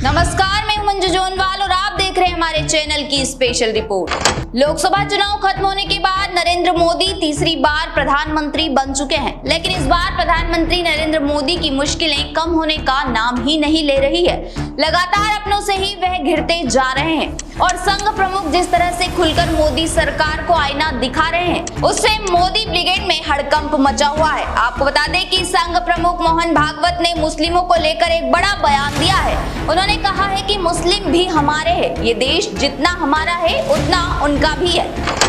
नमस्कार, मैं हूं मंजू जोनवाल और आप देख रहे हैं हमारे चैनल की स्पेशल रिपोर्ट। लोकसभा चुनाव खत्म होने के बाद नरेंद्र मोदी तीसरी बार प्रधानमंत्री बन चुके हैं, लेकिन इस बार प्रधानमंत्री नरेंद्र मोदी की मुश्किलें कम होने का नाम ही नहीं ले रही है। लगातार अपनों से ही वह घिरते जा रहे हैं और संघ प्रमुख जिस तरह से खुलकर मोदी सरकार को आईना दिखा रहे हैं, उससे मोदी ब्रिगेड में हड़कंप मचा हुआ है। आपको बता दें कि संघ प्रमुख मोहन भागवत ने मुस्लिमों को लेकर एक बड़ा बयान दिया है। उन्होंने कहा है कि मुस्लिम भी हमारे हैं, ये देश जितना हमारा है उतना उनका भी है।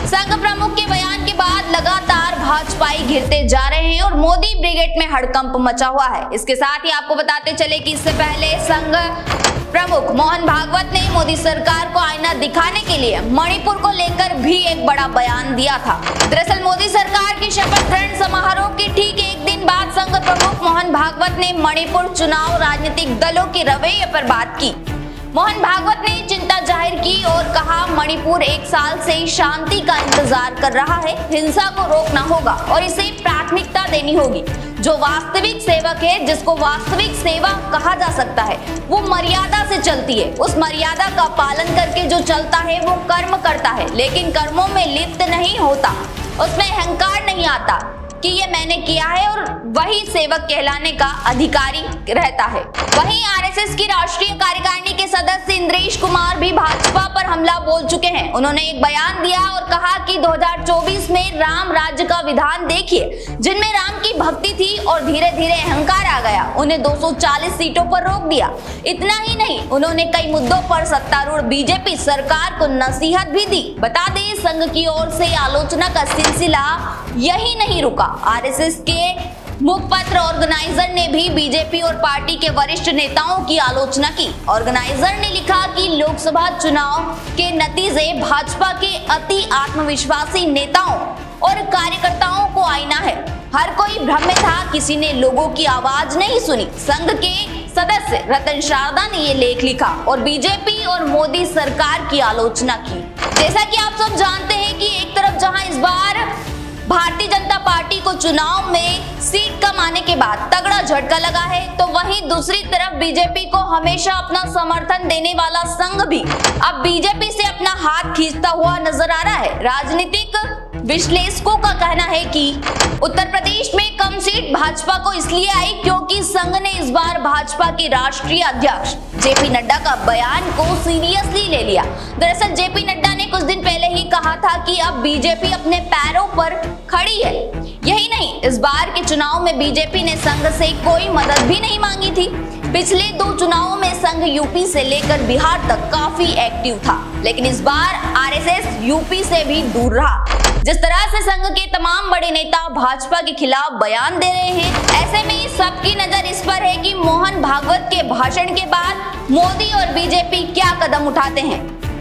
संघ प्रमुख के बयान के बाद लगातार भाजपाई घिरते जा रहे हैं और मोदी ब्रिगेड में हड़कंप मचा हुआ है। इसके साथ ही आपको बताते चले कि इससे पहले संघ प्रमुख मोहन भागवत ने मोदी सरकार को आईना दिखाने के लिए मणिपुर को लेकर भी एक बड़ा बयान दिया था। दरअसल मोदी सरकार की शपथ ग्रहण समारोह के ठीक एक दिन बाद संघ प्रमुख मोहन भागवत ने मणिपुर चुनाव राजनीतिक दलों के रवैये पर बात की। मोहन भागवत ने चिंता जाहिर की और कहा, मणिपुर एक साल से शांति का इंतजार कर रहा है, हिंसा को रोकना होगा और इसे प्राथमिकता देनी होगी। जो वास्तविक सेवक है, जिसको वास्तविक सेवा कहा जा सकता है, वो मर्यादा से चलती है। उस मर्यादा का पालन करके जो चलता है वो कर्म करता है, लेकिन कर्मों में लिप्त नहीं होता, उसमें अहंकार नहीं आता कि ये मैंने किया है, और वही सेवक कहलाने का अधिकारी रहता है। वहीं आरएसएस की राष्ट्रीय कार्यकारिणी के सदस्य इंद्रेश कुमार भी भाजपा पर हमला बोल चुके हैं। उन्होंने एक बयान दिया और कहा कि 2024 में राम राज्य का विधान देखिए, जिनमें राम की भक्ति थी और धीरे धीरे अहंकार आ गया, उन्हें 240 सीटों पर रोक दिया। इतना ही नहीं, उन्होंने कई मुद्दों पर सत्तारूढ़ बीजेपी सरकार को नसीहत भी दी। बता दें, संघ की ओर से आलोचना का सिलसिला यही नहीं रुका। आरएसएस के मुखपत्र ऑर्गेनाइजर ने भी बीजेपी और पार्टी के वरिष्ठ नेताओं की आलोचना की। ऑर्गेनाइजर ने लिखा कि लोकसभा चुनाव के नतीजे भाजपा के अति आत्मविश्वासी नेताओं और कार्यकर्ताओं को आईना है। हर कोई भ्रम में था, किसी ने लोगों की आवाज नहीं सुनी। संघ के सदस्य रतन शारदा ने ये लेख लिखा और बीजेपी और मोदी सरकार की आलोचना की। जैसा कि आप सब जानते हैं कि एक तरफ जहां इस बार भारतीय जनता पार्टी को चुनाव में सीट कम आने के बाद तगड़ा झटका लगा है, तो वहीं दूसरी तरफ बीजेपी को हमेशा अपना समर्थन देने वाला संघ भी अब बीजेपी से अपना हाथ खींचता हुआ नजर आ रहा है। राजनीतिक विश्लेषकों का कहना है कि उत्तर प्रदेश में कम सीट भाजपा को इसलिए आई क्योंकि संघ ने इस बार भाजपा के राष्ट्रीय अध्यक्ष जेपी नड्डा का बयान को सीरियसली ले लिया। दरअसल जेपी नड्डा ने कुछ दिन पहले ही कहा था कि अब बीजेपी अपने पैरों पर खड़ी है। यही नहीं, इस बार के चुनाव में बीजेपी ने संघ से कोई मदद भी नहीं मांगी थी। पिछले 2 चुनावों में संघ यूपी से लेकर बिहार तक काफी एक्टिव था, लेकिन इस बार आरएसएस यूपी से भी दूर रहा। जिस तरह से संघ के तमाम बड़े नेता भाजपा के खिलाफ बयान दे रहे हैं, ऐसे में सबकी नजर इस पर है कि मोहन भागवत के भाषण के बाद मोदी और बीजेपी क्या कदम उठाते हैं।